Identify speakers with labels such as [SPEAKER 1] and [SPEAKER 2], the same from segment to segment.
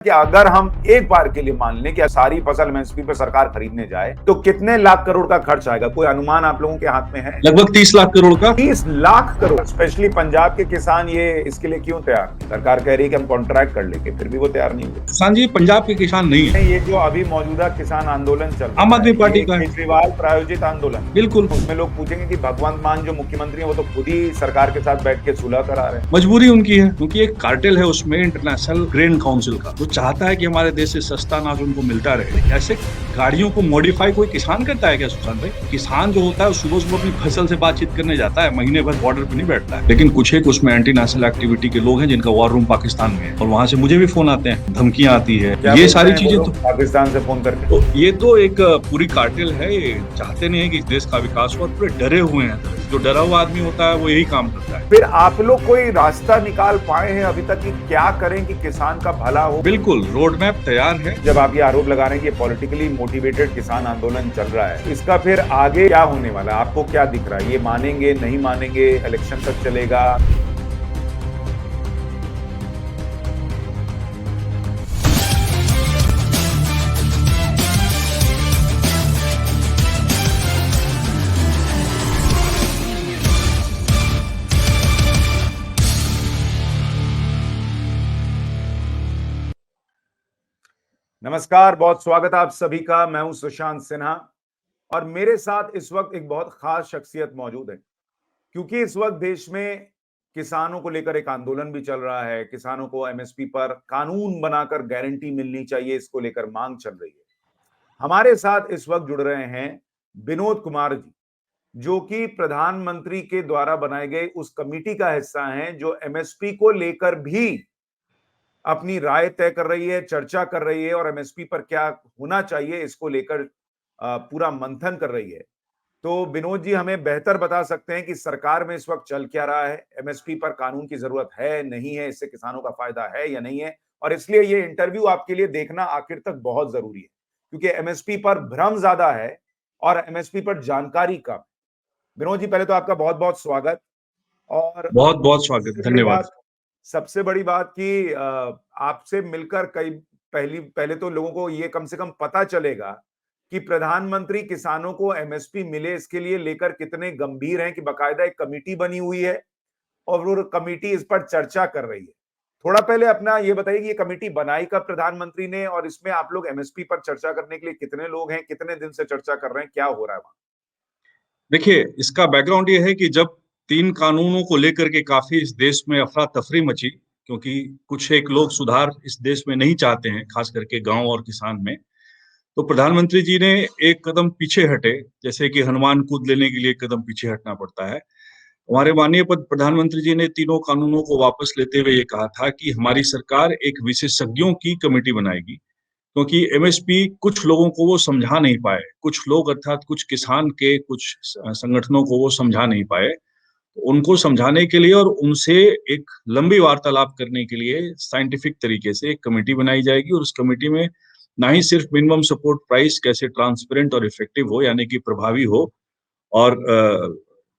[SPEAKER 1] कि अगर हम एक बार के लिए मान लें कि सारी फसल एमएसपी पर सरकार खरीदने जाए तो कितने लाख करोड़ का खर्च आएगा? कोई अनुमान आप लोगों के हाथ में है?
[SPEAKER 2] लगभग 30 लाख करोड़ का।
[SPEAKER 1] 30 लाख करोड़। स्पेशली पंजाब के किसान ये इसके लिए क्यों तैयार नहीं? सरकार कह रही है कि हम कॉन्ट्रैक्ट कर लेंगे, फिर भी वो तैयार नहीं हुए।
[SPEAKER 2] किसान जी पंजाब के किसान नहीं है,
[SPEAKER 1] ये जो अभी मौजूदा किसान आंदोलन चल रहा
[SPEAKER 2] आम आदमी
[SPEAKER 1] है,
[SPEAKER 2] पार्टी
[SPEAKER 1] ये
[SPEAKER 2] का है।
[SPEAKER 1] केजरीवाल प्रायोजित आंदोलन।
[SPEAKER 2] बिल्कुल
[SPEAKER 1] उसमें लोग पूछेंगे कि भगवंत मान जो मुख्यमंत्री है वो तो खुद ही सरकार के साथ बैठ के सुलह करा रहे हैं।
[SPEAKER 2] मजबूरी उनकी है, क्योंकि एक कार्टेल है उसमें इंटरनेशनल ग्रेन काउंसिल का, जो चाहता है कि हमारे देश से सस्ता अनाज उनको मिलता रहे। ऐसे गाड़ियों को मॉडिफाई कोई किसान करता है क्या सुशांत भाई? किसान जो होता है सुबह सुबह अपनी फसल से बातचीत करने जाता है, महीने भर बॉर्डर पे नहीं बैठता है। लेकिन कुछ एक उसमें एंटी नेशनल एक्टिविटी के लोग हैं जिनका वॉर रूम पाकिस्तान में है, और वहां से मुझे भी फोन आते हैं, धमकियां आती है, ये सारी चीजें तो
[SPEAKER 1] पाकिस्तान से फोन करके।
[SPEAKER 2] तो ये तो एक पूरी कार्टेल है। ये चाहते नहीं है कि इस देश का विकास हो, और पूरे डरे हुए हैं। जो डरा हुआ आदमी होता है वो यही काम करता है।
[SPEAKER 1] फिर आप लोग कोई रास्ता निकाल पाए हैं अभी तक कि क्या करें कि किसान का भला हो?
[SPEAKER 2] बिल्कुल, रोड मैप तैयार है।
[SPEAKER 1] जब आप ये आरोप लगा रहे हैं कि पॉलिटिकली मोटिवेटेड किसान आंदोलन चल रहा है, इसका फिर आगे क्या होने वाला है? आपको क्या दिख रहा है? ये मानेंगे, नहीं मानेंगे, इलेक्शन तक चलेगा? नमस्कार, बहुत स्वागत है आप सभी का। मैं हूं सुशांत सिन्हा और मेरे साथ इस वक्त एक बहुत खास शख्सियत मौजूद है, क्योंकि इस वक्त देश में किसानों को लेकर एक आंदोलन भी चल रहा है। किसानों को एमएसपी पर कानून बनाकर गारंटी मिलनी चाहिए, इसको लेकर मांग चल रही है। हमारे साथ इस वक्त जुड़ रहे हैं विनोद कुमार जी, जो कि प्रधानमंत्री के द्वारा बनाए गए उस कमेटी का हिस्सा हैं जो एमएसपी को लेकर भी अपनी राय तय कर रही है, चर्चा कर रही है और एमएसपी पर क्या होना चाहिए इसको लेकर पूरा मंथन कर रही है। तो विनोद जी हमें बेहतर बता सकते हैं कि सरकार में इस वक्त चल क्या रहा है, एमएसपी पर कानून की जरूरत है, नहीं है, इससे किसानों का फायदा है या नहीं है, और इसलिए ये इंटरव्यू आपके लिए देखना आखिर तक बहुत जरूरी है, क्योंकि एमएसपी पर भ्रम ज्यादा है और एमएसपी पर जानकारी कम। विनोद जी पहले तो आपका बहुत बहुत स्वागत। और
[SPEAKER 2] बहुत बहुत स्वागत, धन्यवाद।
[SPEAKER 1] सबसे बड़ी बात कि आपसे मिलकर कई पहले तो लोगों को ये कम से कम पता चलेगा कि प्रधानमंत्री किसानों को एमएसपी मिले इसके लिए लेकर कितने गंभीर हैं, कि बकायदा एक कमेटी बनी हुई है और वो कमेटी इस पर चर्चा कर रही है। थोड़ा पहले अपना ये बताइए कि ये कमेटी बनाई कब प्रधानमंत्री ने, और इसमें आप लोग एमएसपी पर चर्चा करने के लिए कितने लोग हैं, कितने दिन से चर्चा कर रहे हैं, क्या हो रहा है वहां?
[SPEAKER 2] देखिए, इसका बैकग्राउंड ये है कि जब 3 कानूनों को लेकर के काफी इस देश में अफरा तफरी मची, क्योंकि कुछ एक लोग सुधार इस देश में नहीं चाहते हैं, खास करके गांव और किसान में, तो प्रधानमंत्री जी ने एक कदम पीछे हटे। जैसे कि हनुमान कूद लेने के लिए एक कदम पीछे हटना पड़ता है। हमारे माननीय प्रधानमंत्री जी ने तीनों कानूनों को वापस लेते हुए ये कहा था कि हमारी सरकार एक विशेषज्ञों की कमेटी बनाएगी, क्योंकि एमएसपी कुछ लोगों को वो समझा नहीं पाए, कुछ लोग अर्थात कुछ किसान के कुछ संगठनों को वो समझा नहीं पाए। तो उनको समझाने के लिए और उनसे एक लंबी वार्तालाप करने के लिए साइंटिफिक तरीके से एक कमेटी बनाई जाएगी, और उस कमेटी में ना ही सिर्फ मिनिमम सपोर्ट प्राइस कैसे ट्रांसपेरेंट और इफेक्टिव हो, यानी कि प्रभावी हो और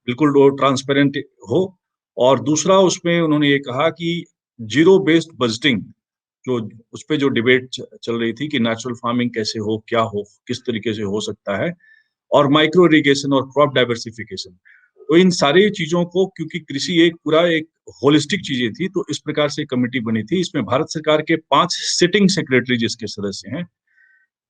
[SPEAKER 2] बिल्कुल वो ट्रांसपेरेंट हो, और दूसरा उसमें उन्होंने ये कहा कि जीरो बेस्ड बजटिंग, जो उस पे जो डिबेट चल रही थी कि नेचुरल फार्मिंग कैसे हो, क्या हो, किस तरीके से हो सकता है, और माइक्रो इरिगेशन और क्रॉप डाइवर्सिफिकेशन। तो इन सारी चीजों को, क्योंकि कृषि एक पूरा एक होलिस्टिक चीजें थी, तो इस प्रकार से कमेटी बनी थी। इसमें भारत सरकार के 5 सिटिंग सेक्रेटरी जिसके सदस्य हैं।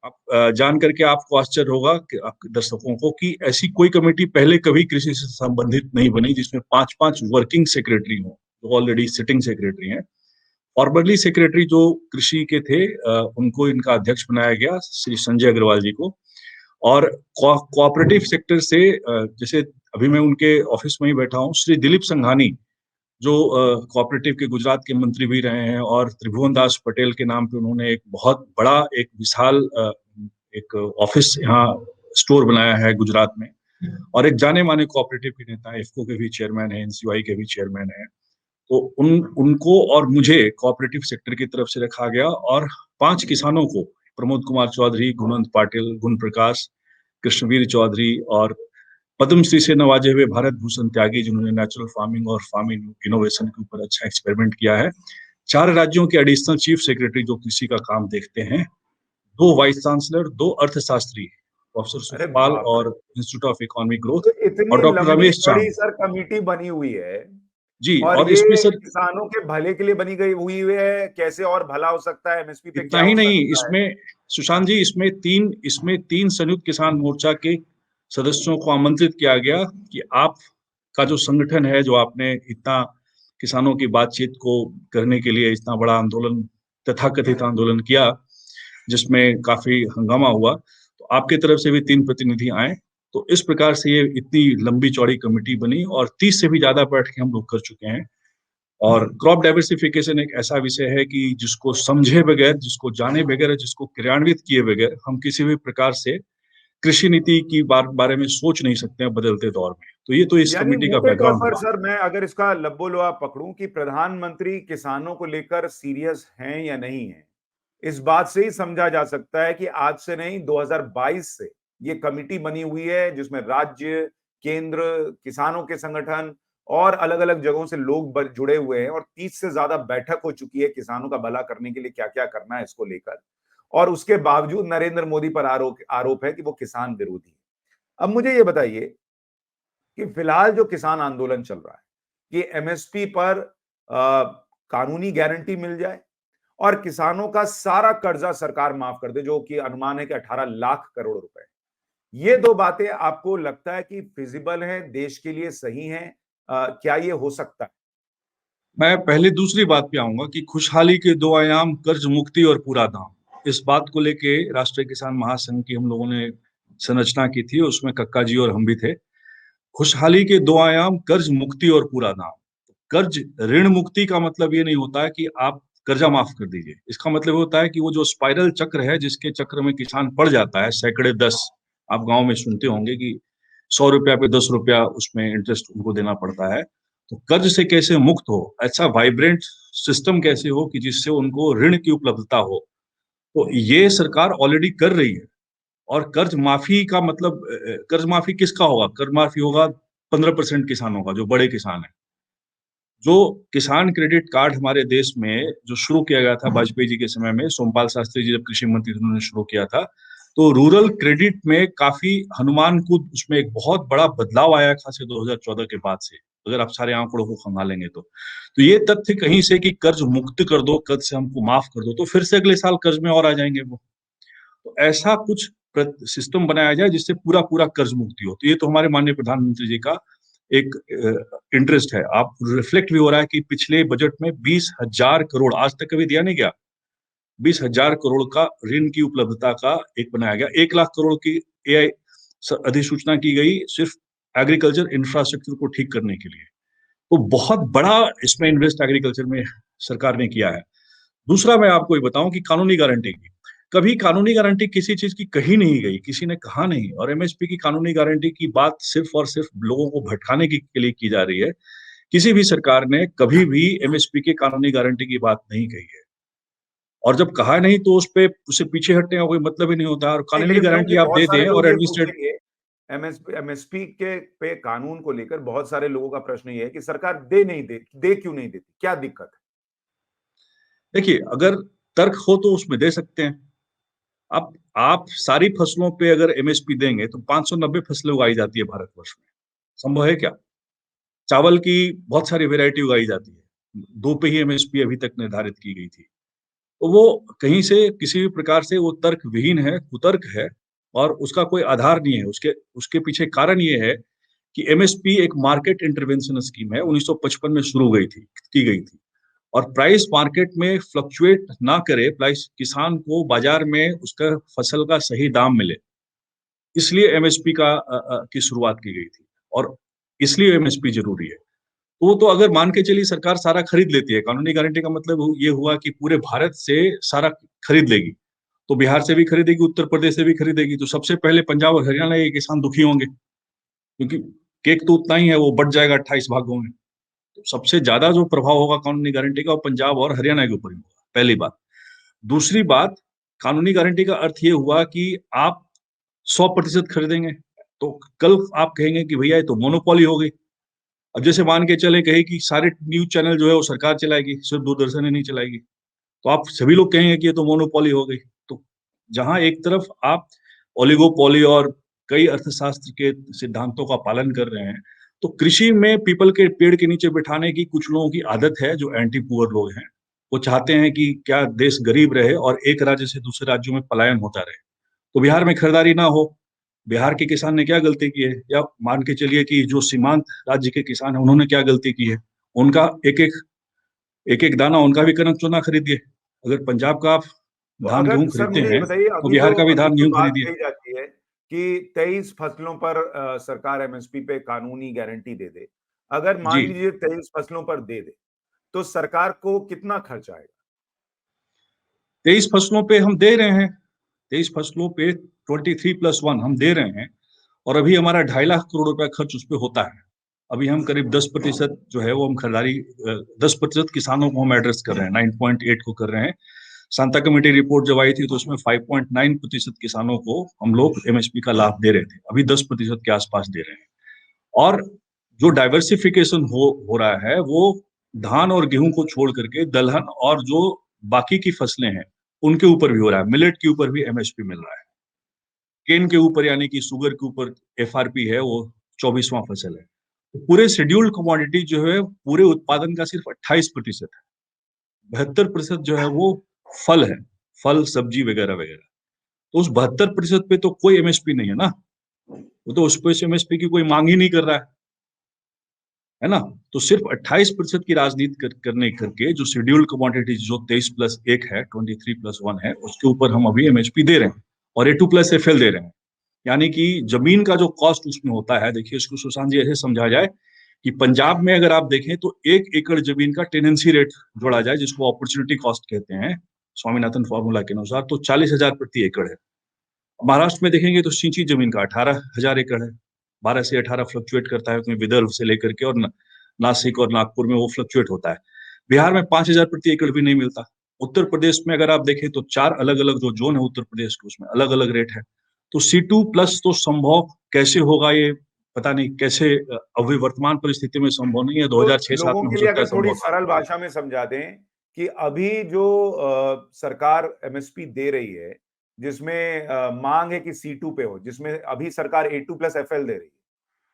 [SPEAKER 2] आप जान करके आपको आश्चर्य होगा कि आपके दर्शकों को, कि ऐसी कोई कमेटी पहले कभी कृषि से संबंधित नहीं बनी जिसमें 5-5 वर्किंग सेक्रेटरी हों, जो ऑलरेडी सिटिंग सेक्रेटरी हैं। फॉर्मरली सेक्रेटरी जो कृषि के थे, उनको इनका अध्यक्ष बनाया गया, श्री संजय अग्रवाल जी को। और कोऑपरेटिव सेक्टर से जैसे अभी मैं उनके ऑफिस में ही बैठा हूँ, श्री दिलीप संघानी, जो कोऑपरेटिव के गुजरात के मंत्री भी रहे हैं, और त्रिभुवन दास पटेल के नाम पे उन्होंने एक बहुत बड़ा, एक विशाल एक ऑफिस यहाँ स्टोर बनाया है गुजरात में, और एक जाने माने कोऑपरेटिव के नेता, इफको के भी चेयरमैन है, एनसीयूआई के भी चेयरमैन है। तो उनको और मुझे कोऑपरेटिव सेक्टर की तरफ से रखा गया, और 5 किसानों को, प्रमोद कुमार चौधरी, गुणवंत पाटिल, गुण प्रकाश, कृष्णवीर चौधरी, और पद्मश्री से नवाजे हुए भारत भूषण त्यागी, जिन्होंने नेचुरल फार्मिंग और फार्मिंग इनोवेशन के ऊपर अच्छा एक्सपेरिमेंट किया है, 4 राज्यों के एडिशनल चीफ सेक्रेटरी जो कृषि का काम देखते हैं, 2 वाइस चांसलर, 2 अर्थशास्त्री, प्रोफेसर
[SPEAKER 1] अरे
[SPEAKER 2] सुखपाल
[SPEAKER 1] बाप रे!
[SPEAKER 2] और इंस्टीट्यूट ऑफ इकोनॉमिक ग्रोथ
[SPEAKER 1] तो
[SPEAKER 2] और
[SPEAKER 1] इतनी
[SPEAKER 2] डॉक्टर
[SPEAKER 1] लंबी
[SPEAKER 2] रमेश
[SPEAKER 1] चौड़ी
[SPEAKER 2] चांद।
[SPEAKER 1] सर कमिटी बनी हुई है
[SPEAKER 2] जी,
[SPEAKER 1] और
[SPEAKER 2] और
[SPEAKER 1] ये
[SPEAKER 2] इसमें सर
[SPEAKER 1] किसानों के भले के लिए बनी गई हुई है, कैसे और भला हो सकता है, एमएसपी पे
[SPEAKER 2] इतना
[SPEAKER 1] क्या
[SPEAKER 2] ही
[SPEAKER 1] हो
[SPEAKER 2] नहीं,
[SPEAKER 1] सकता है?
[SPEAKER 2] इसमें सुशांत जी, इसमें तीन संयुक्त किसान मोर्चा के सदस्यों को आमंत्रित किया गया कि आपका जो संगठन है, जो आपने इतना किसानों की बातचीत को करने के लिए इतना बड़ा आंदोलन, तथाकथित आंदोलन किया, जिसमें काफी हंगामा हुआ, तो आपकी तरफ से भी 3 प्रतिनिधि आए। तो इस प्रकार से ये इतनी लंबी चौड़ी कमेटी बनी और 30 से भी ज्यादा बैठकें हम लोग कर चुके हैं। और क्रॉप डाइवर्सिफिकेशन एक ऐसा विषय है कि जिसको समझे बगैर, जिसको जाने बगैर, जिसको क्रियान्वित किए बगैर हम किसी भी प्रकार से कृषि नीति की बारे में सोच नहीं सकते हैं बदलते दौर में। तो ये तो इस
[SPEAKER 1] यानी
[SPEAKER 2] कमेटी का
[SPEAKER 1] मोटे तौर
[SPEAKER 2] बैकग्राउंड
[SPEAKER 1] पर
[SPEAKER 2] हुआ।
[SPEAKER 1] सर मैं अगर इसका लब्बो-लुआब पकड़ूं कि प्रधानमंत्री किसानों को लेकर सीरियस हैं या नहीं है, इस बात से ही समझा जा सकता है कि आज से नहीं 2022 से ये कमिटी बनी हुई है जिसमें राज्य, केंद्र, किसानों के संगठन और अलग-अलग जगहों से लोग जुड़े हुए हैं और 30 से ज्यादा बैठक हो चुकी है किसानों का भला करने के लिए क्या-क्या करना है इसको लेकर। और उसके बावजूद नरेंद्र मोदी पर आरोप आरोप है कि वो किसान विरोधी है। अब मुझे ये बताइए कि फिलहाल जो किसान आंदोलन चल रहा है, कि एमएसपी पर कानूनी गारंटी मिल जाए और किसानों का सारा कर्जा सरकार माफ कर दे, जो कि अनुमान है कि 18 लाख करोड़ रुपए। ये दो बातें आपको लगता है कि फिजिबल है, देश के लिए सही है? क्या ये हो सकता है?
[SPEAKER 2] मैं पहले दूसरी बात पे आऊंगा कि खुशहाली के 2 आयाम, कर्ज मुक्ति और पूरा दाम। इस बात को लेके राष्ट्रीय किसान महासंघ की हम लोगों ने संरचना की थी, उसमें कक्का जी और हम भी थे। खुशहाली के 2 आयाम, कर्ज मुक्ति और पूरा दाम। कर्ज ऋण मुक्ति का मतलब ये नहीं होता है कि आप कर्जा माफ कर दीजिए। इसका मतलब होता है कि वो जो स्पाइरल चक्र है, जिसके चक्र में किसान पड़ जाता है, सैकड़े 10, आप गांव में सुनते होंगे कि 100 रुपया पे 10 रुपया उसमें इंटरेस्ट उनको देना पड़ता है। तो कर्ज से कैसे मुक्त हो, ऐसा वाइब्रेंट सिस्टम कैसे हो कि जिससे उनको ऋण की उपलब्धता हो, तो ये सरकार ऑलरेडी कर रही है। और कर्ज माफी का मतलब कर्ज माफी किसका होगा? कर्ज माफी होगा 15% किसानों का, जो बड़े किसान हैं। जो किसान क्रेडिट कार्ड हमारे देश में जो शुरू किया गया था वाजपेयी जी के समय में, सोमपाल शास्त्री जी जब कृषि मंत्री थे, उन्होंने शुरू किया था, तो रूरल क्रेडिट में काफी हनुमान कूद, उसमें एक बहुत बड़ा बदलाव आया खास 2014 के बाद से, अगर आप सारे आंकड़ों को खंगालेंगे तो ये तथ्य कहीं से कि कर्ज मुक्त कर दो, कर्ज से हमको माफ कर दो, तो फिर से अगले साल कर्ज में और आ जाएंगे वो। तो ऐसा कुछ सिस्टम बनाया जाए जिससे पूरा पूरा कर्ज मुक्ति हो। तो ये तो हमारे माननीय प्रधानमंत्री जी का एक इंटरेस्ट है। आप रिफ्लेक्ट भी हो रहा है कि पिछले बजट में 20,000 करोड़, आज तक कभी दिया नहीं गया, 20,000 करोड़ का ऋण की उपलब्धता का एक बनाया गया। 1 लाख करोड़ की एआई अधिसूचना की गई सिर्फ एग्रीकल्चर इंफ्रास्ट्रक्चर को ठीक करने के लिए। तो बहुत बड़ा इसमें इन्वेस्ट एग्रीकल्चर में सरकार ने किया है। दूसरा मैं आपको ये बताऊं कि कानूनी गारंटी की, कभी कानूनी गारंटी किसी चीज की कही नहीं गई, किसी ने कहा नहीं। और एमएसपी की कानूनी गारंटी की बात सिर्फ और सिर्फ लोगों को भटकाने के लिए की जा रही है। किसी भी सरकार ने कभी भी एमएसपी के कानूनी गारंटी की बात नहीं कही है। और जब कहा नहीं तो उस पे उससे पीछे हटने का कोई मतलब ही नहीं होता। और
[SPEAKER 1] नहीं,
[SPEAKER 2] कानूनी
[SPEAKER 1] लेकिन मैं
[SPEAKER 2] गारंटी
[SPEAKER 1] कि
[SPEAKER 2] आप
[SPEAKER 1] बहुत
[SPEAKER 2] दे
[SPEAKER 1] सारे
[SPEAKER 2] दें और
[SPEAKER 1] लोग ये
[SPEAKER 2] एडमिनिस्ट्रेट।
[SPEAKER 1] पूछेंगे एमएसपी के पे कानून को लेकर बहुत सारे लोगों का प्रश्न ये है कि सरकार दे क्यों नहीं देती? क्या दिक्कत है?
[SPEAKER 2] देखिए, अगर तर्क हो तो उसमें दे सकते हैं। आप सारी फसलों पे अगर एमएसपी देंगे तो 590 फसलें उगाई जाती है भारतवर्ष में। संभव है क्या? चावल की बहुत सारी वैरायटी उगाई जाती है। 2 पे ही एमएसपी अभी तक निर्धारित की गई थी। तो वो कहीं से किसी भी प्रकार से वो तर्क विहीन है, कुतर्क है और उसका कोई आधार नहीं है। उसके उसके पीछे कारण ये है कि एमएसपी एक मार्केट इंटरवेंशन स्कीम है, 1955 में शुरू की गई थी। और प्राइस मार्केट में फ्लक्चुएट ना करे, प्राइस किसान को बाजार में उसका फसल का सही दाम मिले, इसलिए एमएसपी की शुरुआत की गई थी। और इसलिए एमएसपी जरूरी है। तो वो तो अगर मान के चलिए सरकार सारा खरीद लेती है, कानूनी गारंटी का मतलब ये हुआ कि पूरे भारत से सारा खरीद लेगी, तो बिहार से भी खरीदेगी, उत्तर प्रदेश से भी खरीदेगी, तो सबसे पहले पंजाब और हरियाणा के किसान दुखी होंगे, क्योंकि केक तो उतना ही है, वो बढ़ जाएगा 28 भागों में। तो सबसे ज्यादा जो प्रभाव होगा कानूनी गारंटी का, वो पंजाब और हरियाणा के ऊपर ही होगा, पहली बात। दूसरी बात, कानूनी गारंटी का अर्थ ये हुआ कि आप 100% खरीदेंगे, तो कल आप कहेंगे कि भैया ये तो मोनोपोली हो गई। अब जैसे मान के चले कहे कि सारे न्यूज चैनल जो है वो सरकार चलाएगी, सिर्फ दूरदर्शन ही नहीं चलाएगी, तो आप सभी लोग कहेंगे कि ये तो मोनोपोली हो गई। तो जहां एक तरफ आप ओलिगोपोली और कई अर्थशास्त्र के सिद्धांतों का पालन कर रहे हैं, तो कृषि में पीपल के पेड़ के नीचे बिठाने की कुछ लोगों की आदत है, जो एंटी पुअर लोग हैं। वो चाहते हैं कि क्या देश गरीब रहे और एक राज्य से दूसरे राज्यों में पलायन होता रहे। तो बिहार में खरीदारी ना हो, बिहार के किसान ने क्या गलती की है, या मान के चलिए कि जो सीमांत राज्य के किसान है उन्होंने क्या गलती की है, उनका एक एक दाना उनका भी कनक चूना खरीदिए। अगर पंजाब का आप
[SPEAKER 1] तो
[SPEAKER 2] धान
[SPEAKER 1] अगर
[SPEAKER 2] गेहूं
[SPEAKER 1] सर
[SPEAKER 2] खरीदते
[SPEAKER 1] मुझे ये
[SPEAKER 2] हैं
[SPEAKER 1] बताइए,
[SPEAKER 2] तो बिहार का भी
[SPEAKER 1] अभी
[SPEAKER 2] धान
[SPEAKER 1] जो
[SPEAKER 2] गेहूं
[SPEAKER 1] बात
[SPEAKER 2] खरीदिए।
[SPEAKER 1] कही जाती है कि 23 फसलों पर सरकार एमएसपी पे कानूनी गारंटी दे दे, अगर
[SPEAKER 2] जी,
[SPEAKER 1] मान लीजिए 23 फसलों पर दे दे, तो सरकार को कितना खर्च आएगा?
[SPEAKER 2] 23 फसलों पे हम दे रहे हैं, 23 फसलों पे 23+1 हम दे रहे हैं, और अभी हमारा 2.5 लाख करोड़ रुपया खर्च उस पर होता है। अभी हम करीब 10% जो है वो हम खरीदारी 10% किसानों को हम एड्रेस कर रहे हैं, 9.8 को कर रहे हैं। सांता कमेटी रिपोर्ट जब आई थी तो उसमें 5.9% किसानों को हम लोग एमएसपी का लाभ दे रहे थे, अभी 10% के आसपास दे रहे हैं। और जो डाइवर्सिफिकेशन हो रहा है वो धान और गेहूं को छोड़ करके दलहन और जो बाकी की फसलें हैं उनके ऊपर भी हो रहा है। मिलेट के ऊपर भी एमएसपी मिल रहा है, केन के ऊपर यानी कि शुगर के ऊपर एफआरपी है, वो 24वां फसल है। तो पूरे शेड्यूल्ड कमोडिटी जो है पूरे उत्पादन का सिर्फ 28% है, 72% जो है वो फल है, फल सब्जी वगैरह वगैरह। तो उस 72% पे तो कोई एमएसपी नहीं है ना, वो तो उस पे एमएसपी की कोई मांग ही नहीं कर रहा है ना। तो सिर्फ 28% की राजनीति करने करके जो शेड्यूल्ड कमोडिटीज जो 23+1 है, 23+1 है, उसके ऊपर हम अभी एमएसपी दे रहे हैं और A2+FL दे रहे हैं। यानी कि जमीन का जो कॉस्ट उसमें होता है, देखिए इसको सुशांत जी ऐसे समझा जाए कि पंजाब में अगर आप देखें तो 1 एकड़ जमीन का टेनेंसी रेट जोड़ा जाए, जिसको अपॉर्चुनिटी कॉस्ट कहते हैं स्वामीनाथन फॉर्मूला के अनुसार, तो 40,000 प्रति एकड़ है। महाराष्ट्र में देखेंगे तो सिंची जमीन का 18,000 एकड़ है, 12 से 18 फ्लक्चुएट करता है उसमें, विदर्भ से लेकर के, और नासिक और नागपुर में वो फ्लक्चुएट होता है। बिहार में 5,000 प्रति एकड़ भी नहीं मिलता। उत्तर प्रदेश में अगर आप देखें तो 4 अलग अलग जो जोन है उत्तर प्रदेश के, उसमें अलग अलग रेट है। तो C2+ तो संभव कैसे होगा, ये पता नहीं कैसे, अभी वर्तमान परिस्थिति में संभव नहीं है,
[SPEAKER 1] तो
[SPEAKER 2] 2006-7
[SPEAKER 1] लोगों
[SPEAKER 2] में हो
[SPEAKER 1] के लिए
[SPEAKER 2] सकता है
[SPEAKER 1] अगर थोड़ी
[SPEAKER 2] संभव था।
[SPEAKER 1] सरल भाषा में समझा दें कि अभी जो सरकार एमएसपी दे रही है, जिसमें मांग है कि C2 पे हो, जिसमें अभी सरकार A2+FL दे रही है,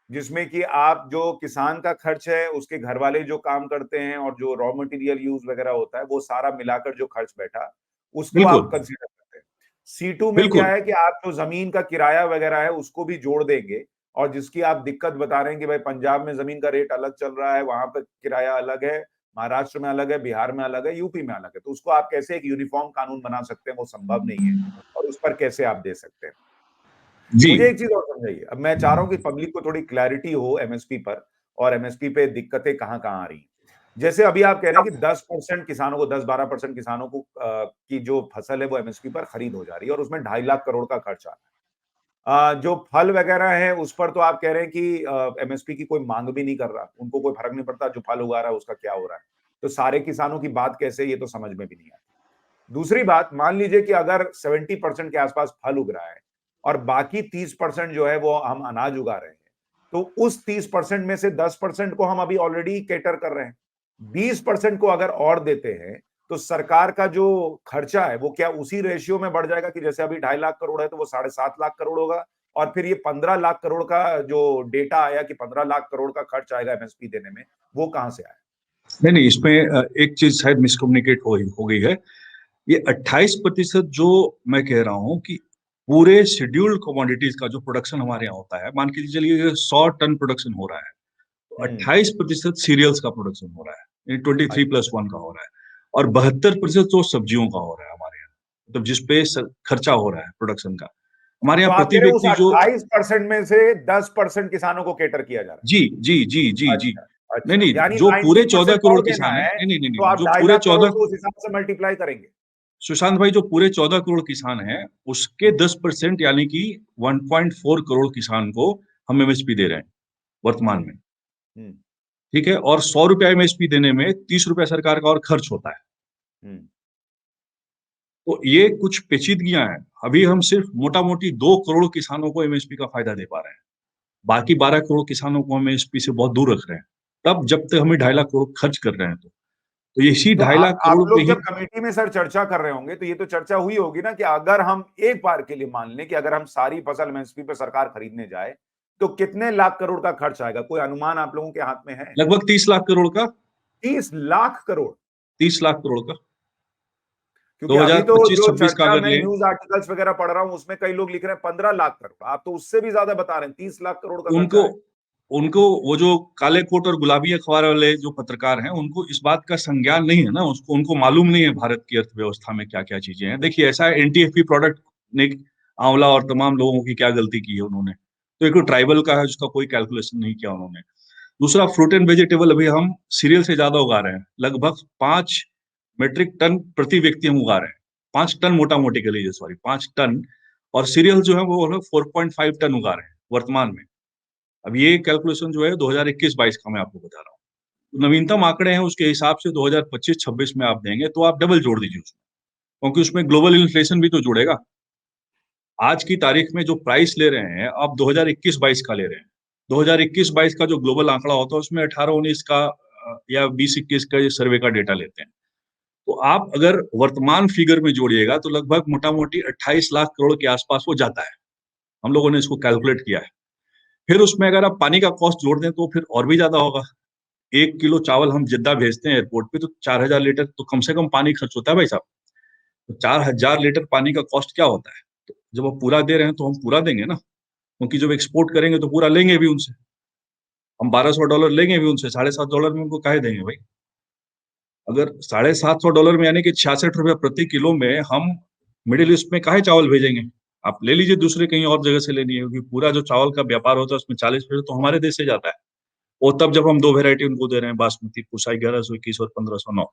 [SPEAKER 1] जिसमें कि आप जो किसान का खर्च है, उसके घर वाले जो काम करते हैं और जो रॉ मटेरियल यूज वगैरह होता है, वो सारा मिलाकर जो खर्च बैठा, उसको
[SPEAKER 2] बिल्कुल,
[SPEAKER 1] आप कंसीडर करते हैं। C2 में क्या
[SPEAKER 2] बिल्कुल,
[SPEAKER 1] है कि आप जो जमीन का किराया वगैरह है उसको भी जोड़ देंगे, और जिसकी आप दिक्कत बता रहे हैं कि भाई पंजाब में जमीन का रेट अलग चल रहा है, वहां पर किराया अलग है, महाराष्ट्र में अलग है, बिहार में अलग है, यूपी में अलग है, तो उसको आप कैसे एक यूनिफॉर्म कानून बना सकते हैं, वो संभव नहीं है, और उस पर कैसे आप दे सकते हैं।
[SPEAKER 2] जी,
[SPEAKER 1] मुझे एक चीज और समझाइए, अब मैं चाह रहा हूं कि पब्लिक को थोड़ी क्लैरिटी हो एमएसपी पर, और एमएसपी पे दिक्कतें कहां कहां आ रही हैं। जैसे अभी आप कह रहे हैं कि 10% किसानों को, 10-12% किसानों को की जो फसल है वो एमएसपी पर खरीद हो जा रही है, और उसमें 2.5 लाख करोड़ का खर्च आ रहा है। जो फल वगैरह है उस पर तो आप कह रहे हैं कि एमएसपी की कोई मांग भी नहीं कर रहा, उनको कोई फर्क नहीं पड़ता जो फल उगा रहा है उसका क्या हो रहा है। तो सारे किसानों की बात कैसे, ये तो समझ में भी नहीं आती। दूसरी बात, मान लीजिए कि अगर 70% के आसपास फल उग रहा है और बाकी 30% जो है वो हम अनाज उगा रहे हैं, तो उस 30% में से 10% को हम अभी ऑलरेडी कैटर कर रहे हैं। 20% को अगर और देते हैं, तो सरकार का जो खर्चा है वो क्या उसी रेशियो में बढ़ जाएगा कि जैसे अभी 2.5 लाख करोड़ है तो वो 7.5 लाख करोड़ होगा, और फिर ये 15 लाख करोड़ का जो डेटा आया कि 15 लाख करोड़ का खर्च आएगा एमएसपी देने में, वो कहां से आया?
[SPEAKER 2] नहीं नहीं, इसमें एक चीज शायद मिसकम्युनिकेट हो गई है। ये 28% जो मैं कह रहा हूँ कि पूरे शेड्यूल्ड कमोडिटीज का जो प्रोडक्शन हमारे यहाँ होता है, मान के चलिए 100 टन प्रोडक्शन हो रहा है, तो
[SPEAKER 1] हम्म।
[SPEAKER 2] 28% सीरियल्स का प्रोडक्शन हो रहा है, 23+1 का हो रहा है, और 72% तो सब्जियों का हो रहा है हमारे यहाँ, मतलब जिसपे खर्चा हो रहा है प्रोडक्शन का। हमारे
[SPEAKER 1] तो
[SPEAKER 2] यहाँ
[SPEAKER 1] आप
[SPEAKER 2] प्रति
[SPEAKER 1] कह रहे हैं उस
[SPEAKER 2] व्यक्ति जो,
[SPEAKER 1] 28% में से 10% किसानों को कैटर किया जा रहा
[SPEAKER 2] जी जी जी जी
[SPEAKER 1] है?
[SPEAKER 2] जी,
[SPEAKER 1] अच्छा,
[SPEAKER 2] नहीं
[SPEAKER 1] अच्छा,
[SPEAKER 2] नहीं,
[SPEAKER 1] यानी
[SPEAKER 2] जो पूरे
[SPEAKER 1] 90%
[SPEAKER 2] 14 करोड़
[SPEAKER 1] और देना
[SPEAKER 2] किसान है,
[SPEAKER 1] है,
[SPEAKER 2] नहीं नहीं नहीं
[SPEAKER 1] तो
[SPEAKER 2] नहीं,
[SPEAKER 1] आप
[SPEAKER 2] जो
[SPEAKER 1] ढाई
[SPEAKER 2] पूरे
[SPEAKER 1] लाख करोड़
[SPEAKER 2] 14,
[SPEAKER 1] को उस हिसाब से मल्टीप्लाई करेंगे।
[SPEAKER 2] सुशांत भाई, जो पूरे 14 करोड़ किसान हैं उसके 10% यानी कि 1.4 करोड़ किसान को हम एमएसपी दे रहे हैं वर्तमान
[SPEAKER 1] हम्म।
[SPEAKER 2] में।
[SPEAKER 1] हम्म।
[SPEAKER 2] ठीक है, और 100 रुपया एमएसपी देने में 30 रुपया सरकार का और खर्च होता है।
[SPEAKER 1] हम्म।
[SPEAKER 2] तो ये कुछ पेचीदगियां हैं। अभी हम सिर्फ मोटा मोटी 2 करोड़ किसानों को एमएसपी का फायदा दे पा रहे हैं, बाकी 12 करोड़ किसानों को हम एमएसपी से बहुत दूर रख रहे हैं। तब जब तक हमें 2.5 लाख करोड़ खर्च कर रहे हैं तो इसी
[SPEAKER 1] तो
[SPEAKER 2] 2.5 लाख
[SPEAKER 1] आप
[SPEAKER 2] करोड़ पे
[SPEAKER 1] लोग
[SPEAKER 2] ही
[SPEAKER 1] जब कमेटी में सर चर्चा कर रहे होंगे तो ये तो चर्चा हुई होगी ना कि अगर हम एक बार के लिए मान लें कि अगर हम सारी फसल एमएसपी पे सरकार खरीदने जाए तो कितने लाख करोड़ का खर्च आएगा, कोई अनुमान आप लोगों के हाथ में है?
[SPEAKER 2] लगभग 30 लाख करोड़ का।
[SPEAKER 1] 30 लाख करोड़?
[SPEAKER 2] 30 लाख करोड़ का
[SPEAKER 1] क्योंकि अभी तो जो
[SPEAKER 2] 2025-26 का
[SPEAKER 1] चर्चा
[SPEAKER 2] अगर
[SPEAKER 1] में
[SPEAKER 2] लें,
[SPEAKER 1] न्यूज आर्टिकल्स वगैरह पढ़ रहा हूं उसमें कई लोग लिख रहे हैं 15 लाख करोड़, आप तो उससे भी ज्यादा बता रहे हैं, 30 लाख करोड़ का खर्चा
[SPEAKER 2] उनको
[SPEAKER 1] है।
[SPEAKER 2] उनको वो जो काले कोट और गुलाबी अखबार वाले जो पत्रकार हैं उनको इस बात का संज्ञान नहीं है ना, उसको उनको मालूम नहीं है भारत की अर्थव्यवस्था में क्या क्या चीजें हैं। देखिए, ऐसा है, एनटीएफपी प्रोडक्ट ने आंवला और तमाम लोगों की क्या गलती की है उन्होंने। तो एक ट्राइबल का है जिसका कोई कैलकुलेशन नहीं किया उन्होंने। दूसरा, फ्रूट एंड वेजिटेबल अभी हम सीरियल से ज्यादा उगा रहे हैं, लगभग 5 मीट्रिक टन प्रति व्यक्ति हम उगा रहे हैं। 5 टन मोटा मोटी के लिए, सॉरी 5 टन। और सीरियल जो है वो हम 4.5 टन उगा रहे हैं वर्तमान में। अब ये कैलकुलेशन जो है 2021-22 का मैं आपको बता रहा हूँ। नवीनतम आंकड़े हैं उसके हिसाब से 2025-26 में आप देंगे तो आप डबल जोड़ दीजिए उसमें, क्योंकि उसमें ग्लोबल इन्फ्लेशन भी तो जुड़ेगा। आज की तारीख में जो प्राइस ले रहे हैं आप 2021-22 का ले रहे हैं। 2021-22 का जो ग्लोबल आंकड़ा होता है उसमें 18-19 का या 20-21 का ये सर्वे का डेटा लेते हैं। तो आप अगर वर्तमान फिगर में जोड़िएगा तो लगभग मोटा मोटी 28 लाख करोड़ के आसपास वो जाता है। हम लोगों ने इसको कैलकुलेट किया है। फिर उसमें अगर आप पानी का कॉस्ट जोड़ दें तो फिर और भी ज्यादा होगा। 1 किलो चावल हम जिद्दा भेजते हैं एयरपोर्ट पे तो 4,000 लीटर तो कम से कम पानी खर्च होता है भाई साहब। तो 4,000 लीटर पानी का कॉस्ट क्या होता है? तो जब आप पूरा दे रहे हैं तो हम पूरा देंगे ना, क्योंकि जब एक्सपोर्ट करेंगे तो पूरा लेंगे भी उनसे। हम $1,200 लेंगे भी उनसे, $750 में उनको काहे देंगे भाई? अगर $750 में यानी कि 66 रुपये प्रति किलो में हम मिडिल ईस्ट में काहे चावल भेजेंगे? आप ले लीजिए दूसरे कहीं और जगह से लेनी है, क्योंकि पूरा जो चावल का व्यापार होता है उसमें 40% तो हमारे देश से जाता है। और तब जब हम 2 वैरायटी उनको दे रहे हैं, बासमती पूसा 1121 और 1509।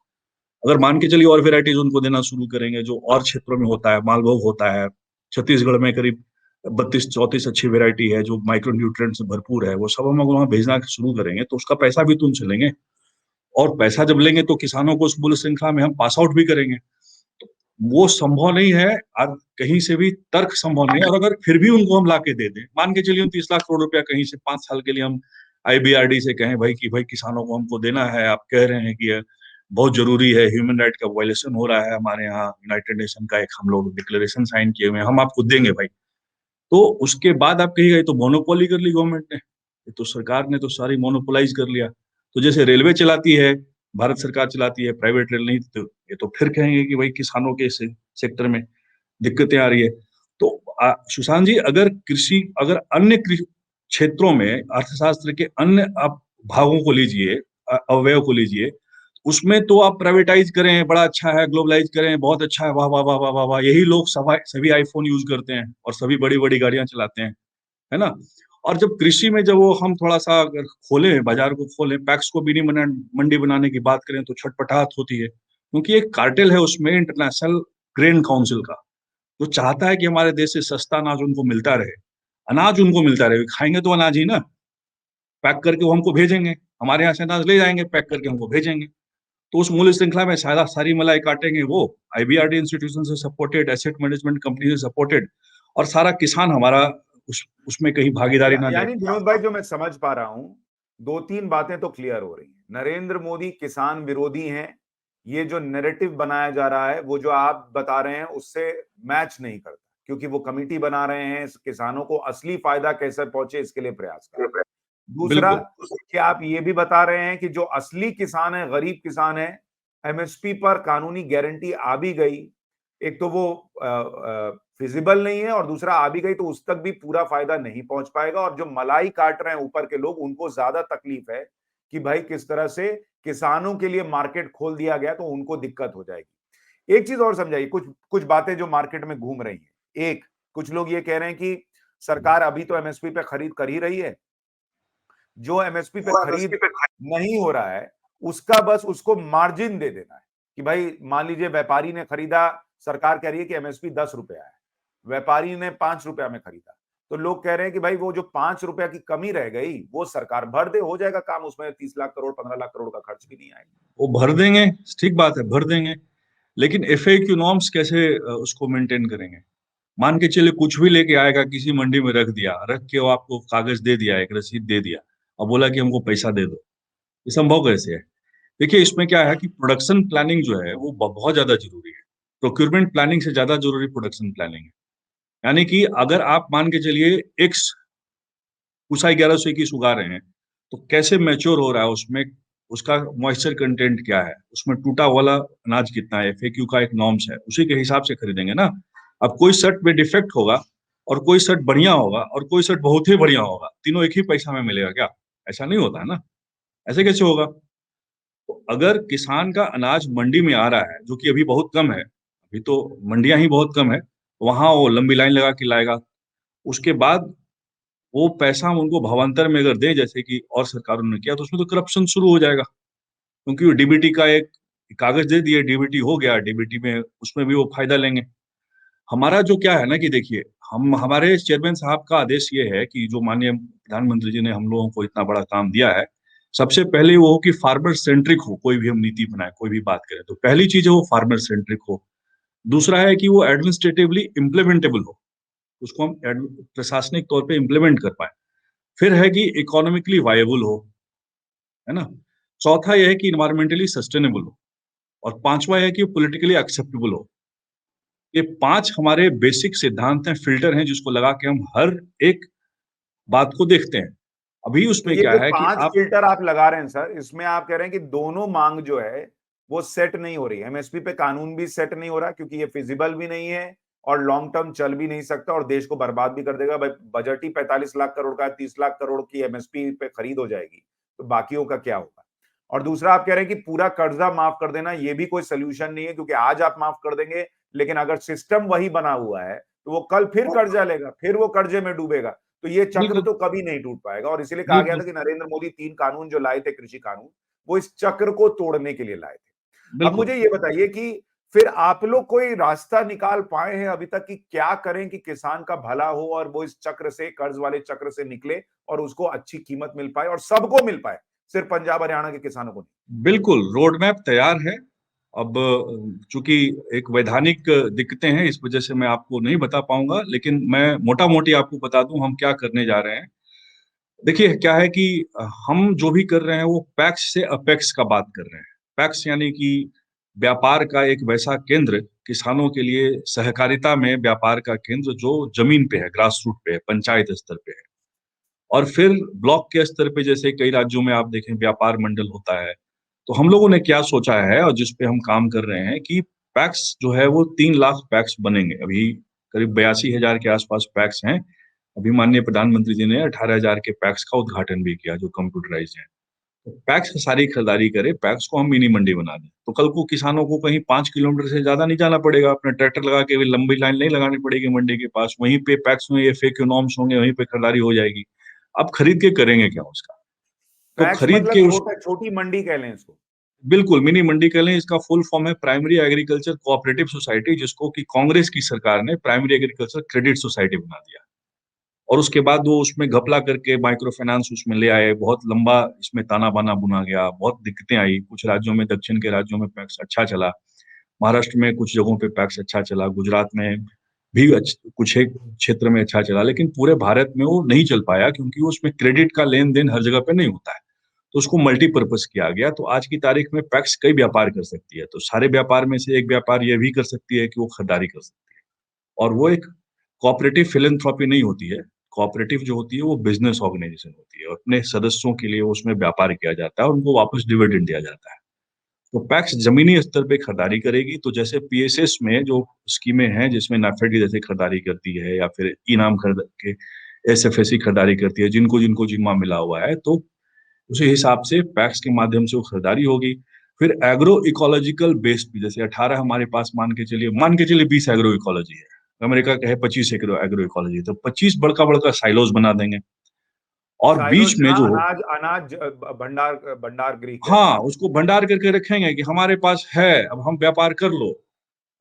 [SPEAKER 2] अगर मान के चलिए और वैरायटीज उनको देना शुरू करेंगे जो और क्षेत्रों में होता है, मालभोग होता है, छत्तीसगढ़ में करीब 32-34 अच्छी वैरायटी है जो माइक्रो न्यूट्रिएंट से भरपूर है, वो सब हम अगर वहाँ भेजना शुरू करेंगे तो उसका पैसा भी तो उनसे लेंगे। और पैसा जब लेंगे तो किसानों को उस मूल्य श्रृंखला में हम पास आउट भी करेंगे। तो वो संभव नहीं है, अब कहीं से भी तर्क संभव नहीं है। और अगर फिर भी उनको हम ला के दे दें, मान के चलिए 30 लाख करोड़ रुपया कहीं से 5 साल के लिए हम आईबीआरडी से कहें भाई कि भाई किसानों को हमको देना है, आप कह रहे हैं कि ये बहुत जरूरी है, ह्यूमन राइट का वायलेशन हो रहा है हमारे यहाँ, यूनाइटेड नेशन का एक हम लोग डिक्लेरेशन साइन किए हुए हैं, हम आपको देंगे भाई। तो उसके बाद आप कहिएगा ये तो मोनोपोली कर ली गवर्नमेंट ने, ये तो सरकार ने तो सारी मोनोपोलाइज कर लिया। तो जैसे रेलवे चलाती है, भारत सरकार चलाती है, प्राइवेट रेल नहीं, तो ये तो फिर कहेंगे कि भाई किसानों के सेक्टर में दिक्कतें आ रही है। तो सुशांत जी, अगर कृषि, अगर अन्य क्षेत्रों में अर्थशास्त्र के अन्य आप भागों को लीजिए, अवयव को लीजिए, उसमें तो आप प्राइवेटाइज करें, बड़ा अच्छा है, ग्लोबलाइज करें, बहुत अच्छा है, वाह वाह वाह वाह वाह वाह, यही लोग सभी आईफोन यूज करते हैं और सभी बड़ी बड़ी गाड़ियां चलाते हैं, है ना। और जब कृषि में जब वो हम थोड़ा सा अगर खोलें, बाजार को खोलें, पैक्स को भी नहीं मंडी बनाने की बात करें तो छटपटाहट होती है, क्योंकि एक कार्टेल है उसमें इंटरनेशनल ग्रेन काउंसिल का, जो चाहता है कि हमारे देश से सस्ता अनाज उनको मिलता रहे, अनाज उनको मिलता रहे, खाएंगे तो अनाज ही ना, पैक करके वो हमको भेजेंगे, हमारे यहाँ से अनाज ले जाएंगे, पैक करके हमको भेजेंगे। तो उस मूल्य श्रृंखला में सारा सारी मलाई काटेंगे वो, आईबीआरडी इंस्टीट्यूशन से सपोर्टेड, एसेट मैनेजमेंट कंपनी से सपोर्टेड, और सारा किसान हमारा उसमें कहीं भागीदारी ना दे।
[SPEAKER 1] यानी विनोद भाई जो मैं समझ पा रहा हूं, दो तीन बातें तो क्लियर हो रही हैं। नरेंद्र मोदी किसान विरोधी हैं, ये जो नैरेटिव बनाया जा रहा है वो जो आप बता रहे हैं उससे मैच नहीं करता, क्योंकि वो कमेटी बना रहे हैं किसानों को असली फायदा कैसे पहुंचे इसके लिए प्रयास कर रहे हैं। दूसरा
[SPEAKER 2] बिल्कुल
[SPEAKER 1] कि आप ये भी बता रहे हैं कि जो असली किसान है, गरीब किसान है, एमएसपी पर कानूनी गारंटी आ भी गई, एक तो वो फिजिबल नहीं है और दूसरा आ भी गई तो उस तक भी पूरा फायदा नहीं पहुंच पाएगा, और जो मलाई काट रहे हैं ऊपर के लोग उनको ज्यादा तकलीफ है कि भाई किस तरह से किसानों के लिए मार्केट खोल दिया गया तो उनको दिक्कत हो जाएगी। एक चीज और समझाइए, कुछ कुछ बातें जो मार्केट में घूम रही हैं। एक, कुछ लोग ये कह रहे हैं कि सरकार अभी तो एमएसपी पे खरीद कर ही रही है, जो एमएसपी पे खरीद नहीं हो रहा है उसका बस उसको मार्जिन दे देना है कि भाई मान लीजिए व्यापारी ने खरीदा, सरकार कह रही है कि एमएसपी 10 रुपया है, व्यापारी ने 5 रुपया में खरीदा, तो लोग कह रहे हैं कि भाई वो जो 5 रुपया की कमी रह गई वो सरकार भर दे, हो जाएगा काम, उसमें 30 लाख करोड़ 15 लाख करोड़ का खर्च भी नहीं आएगा।
[SPEAKER 2] वो भर देंगे, ठीक बात है, भर देंगे। लेकिन एफएक्यू नॉर्म्स कैसे उसको मेंटेन करेंगे? मान के चलिए कुछ भी लेके आएगा, किसी मंडी में रख दिया, रख के वो आपको कागज दे दिया, एक रसीद दे दिया और बोला कि हमको पैसा दे दो, ये संभव कैसे है? देखिए, इसमें क्या है कि प्रोडक्शन प्लानिंग जो है वो बहुत ज्यादा जरूरी है। प्रोक्यूरमेंट प्लानिंग से ज्यादा जरूरी प्रोडक्शन प्लानिंग है। यानी कि अगर आप मान के चलिए एक्स पूसा 1121 उगा रहे हैं, तो कैसे मैच्योर हो रहा है उसमें, उसका मॉइस्चर कंटेंट क्या है, उसमें टूटा वाला अनाज कितना है, एफएक्यू का एक नॉर्म्स है, उसी के हिसाब से खरीदेंगे ना। अब कोई शर्ट में डिफेक्ट होगा और कोई शर्ट बढ़िया होगा और कोई शर्ट बहुत ही बढ़िया होगा, तीनों एक ही पैसा में मिलेगा क्या? ऐसा नहीं होता है ना। ऐसे कैसे होगा? तो अगर किसान का अनाज मंडी में आ रहा है, जो कि अभी बहुत कम है, अभी तो मंडियां ही बहुत कम है, वहां वो लंबी लाइन लगा के लाएगा। उसके बाद वो पैसा हम उनको भावांतर में अगर दें, जैसे कि और सरकारों ने किया, तो उसमें तो करप्शन शुरू हो जाएगा। क्योंकि वो डीबीटी का एक कागज दे दिए, डीबीटी हो गया, डीबीटी में उसमें भी वो फायदा लेंगे। हमारा जो क्या है ना कि देखिए, हम हमारे चेयरमैन साहब का आदेश ये है कि जो माननीय प्रधानमंत्री जी ने हम लोगों को इतना बड़ा काम दिया है, सबसे पहले वो हो कि फार्मर सेंट्रिक हो, कोई भी हम नीति बनाए, कोई भी बात करें, तो पहली चीज है वो फार्मर सेंट्रिक हो। दूसरा है कि वो एडमिनिस्ट्रेटिवली इम्प्लीमेंटेबल हो, उसको हम प्रशासनिक तौर पे इम्प्लीमेंट कर पाए। फिर है कि इकोनॉमिकली वायबल हो, है ना। चौथा यह है कि इन्वायरमेंटली सस्टेनेबल हो। और पांचवा है कि पॉलिटिकली एक्सेप्टेबल हो। ये पांच हमारे बेसिक सिद्धांत हैं, फिल्टर हैं, जिसको लगा के हम हर एक बात को देखते हैं। अभी
[SPEAKER 1] तो
[SPEAKER 2] उसमें
[SPEAKER 1] ये
[SPEAKER 2] क्या
[SPEAKER 1] जो
[SPEAKER 2] है कि
[SPEAKER 1] 5
[SPEAKER 2] आप
[SPEAKER 1] फिल्टर आप लगा रहे हैं सर, इसमें आप कह रहे हैं कि दोनों मांग जो है वो सेट नहीं हो रही है। एमएसपी पे कानून भी सेट नहीं हो रहा क्योंकि ये फिजिबल भी नहीं है और लॉन्ग टर्म चल भी नहीं सकता और देश को बर्बाद भी कर देगा। भाई बजट ही 45 लाख करोड़ का है, 30 लाख करोड़ की एमएसपी पे खरीद हो जाएगी, तो बाकियों का क्या होगा? और दूसरा आप कह रहे हैं कि पूरा कर्जा माफ कर देना ये भी कोई सोल्यूशन नहीं है, क्योंकि आज आप माफ कर देंगे लेकिन अगर सिस्टम वही बना हुआ है तो वो कल फिर कर्जा लेगा, फिर वो कर्जे में डूबेगा। तो ये चक्र
[SPEAKER 2] बिल्कुल
[SPEAKER 1] तो कभी नहीं टूट पाएगा और इसीलिए कहा गया
[SPEAKER 2] बिल्कुल
[SPEAKER 1] था कि नरेंद्र मोदी 3 कानून जो लाए थे, कृषि कानून, वो इस चक्र को तोड़ने के लिए लाए थे। अब
[SPEAKER 2] बिल्कुल।
[SPEAKER 1] मुझे ये बताइए कि फिर आप लोग कोई रास्ता निकाल पाए हैं अभी तक कि क्या करें कि किसान का भला हो और वो इस चक्र से, कर्ज वाले चक्र से निकले और उसको अच्छी कीमत मिल पाए और सबको मिल पाए, सिर्फ पंजाब हरियाणा के किसानों को नहीं?
[SPEAKER 2] बिल्कुल रोड मैप तैयार है। अब चूंकि एक वैधानिक दिक्कतें हैं, इस वजह से मैं आपको नहीं बता पाऊंगा, लेकिन मैं मोटा मोटी आपको बता दूं हम क्या करने जा रहे हैं। देखिए क्या है कि हम जो भी कर रहे हैं वो पैक्स से अपेक्स का बात कर रहे हैं। पैक्स यानी कि व्यापार का एक वैसा केंद्र, किसानों के लिए सहकारिता में व्यापार का केंद्र जो जमीन पे है, ग्रास रूट पे है, पंचायत स्तर पे है। और फिर ब्लॉक के स्तर पे जैसे कई राज्यों में आप देखें व्यापार मंडल होता है। तो हम लोगों ने क्या सोचा है और जिस पे हम काम कर रहे हैं कि पैक्स जो है वो 3 लाख पैक्स बनेंगे। अभी करीब 82,000 के आसपास पैक्स हैं। अभी माननीय प्रधानमंत्री जी ने 18,000 के पैक्स का उद्घाटन भी किया जो कंप्यूटराइज है। तो पैक्स की सारी खरीदारी करे, पैक्स को हम मिनी मंडी बना दें, तो कल को किसानों को कहीं 5 किलोमीटर से ज्यादा नहीं जाना पड़ेगा, अपना ट्रैक्टर लगा के भी लंबी लाइन नहीं लगानी पड़ेगी मंडी के पास। वहीं पे पैक्स में ये फेक नॉर्म्स होंगे, वहीं पे खरीदारी हो जाएगी। अब खरीद के करेंगे क्या उसका? तो
[SPEAKER 1] पैक्स
[SPEAKER 2] खरीद
[SPEAKER 1] मतलब
[SPEAKER 2] के उस
[SPEAKER 1] छोटा, छोटी मंडी कह लें इसको।
[SPEAKER 2] बिल्कुल मिनी मंडी कह लें। इसका फुल फॉर्म है प्राइमरी एग्रीकल्चर कोऑपरेटिव सोसाइटी, जिसको कि कांग्रेस की सरकार ने प्राइमरी एग्रीकल्चर क्रेडिट सोसाइटी बना दिया। और उसके बाद वो उसमें घपला करके माइक्रो फाइनेंस उसमें ले आए, बहुत लंबा इसमें ताना बाना बुना गया, बहुत दिक्कतें आई। कुछ राज्यों में, दक्षिण के राज्यों में पैक्स अच्छा चला, महाराष्ट्र में कुछ जगहों पे पैक्स अच्छा चला, गुजरात में भी कुछ एक क्षेत्र में अच्छा चला, लेकिन पूरे भारत में वो नहीं चल पाया क्योंकि उसमें क्रेडिट का लेन देन हर जगह पे नहीं होता है। तो उसको मल्टीपर्पज किया गया। तो आज की तारीख में पैक्स कई व्यापार कर सकती है, तो सारे व्यापार में से एक व्यापार ये भी कर सकती है कि वो खरीदारी कर सकती है। और वो एक कोऑपरेटिव फिलेंथ्रॉपी नहीं होती है। कोऑपरेटिव जो होती है वो बिजनेस ऑर्गेनाइजेशन होती है, और अपने सदस्यों के लिए उसमें व्यापार किया जाता है और उनको वापस डिविडेंड दिया जाता है। तो पैक्स जमीनी स्तर पे खरीदारी करेगी। तो जैसे पीएसएस में जो स्कीमें हैं जिसमें नाफेड की जैसे खरीदारी करती है, या फिर इनाम खरीद के एसएफएससी खरीदारी करती है, जिनको जिनको जिम्मा मिला हुआ है, तो उसी हिसाब से पैक्स के माध्यम से वो खरीदारी होगी। फिर एग्रो इकोलॉजिकल बेस्ड भी, जैसे 18 हमारे पास मान के चलिए 20 एग्रो इकोलॉजी है, अमेरिका का है 25 एग्रो एग्रो इकोलॉजी, तो 25 बड़का बड़का साइलोज बना देंगे। और बीच
[SPEAKER 1] साइलोज
[SPEAKER 2] में
[SPEAKER 1] जहां
[SPEAKER 2] जो
[SPEAKER 1] अनाज अनाज भंडार भंडार गृह कहते
[SPEAKER 2] हाँ
[SPEAKER 1] हैं।
[SPEAKER 2] उसको भंडार करके रखेंगे कि हमारे पास है, अब हम व्यापार कर लो।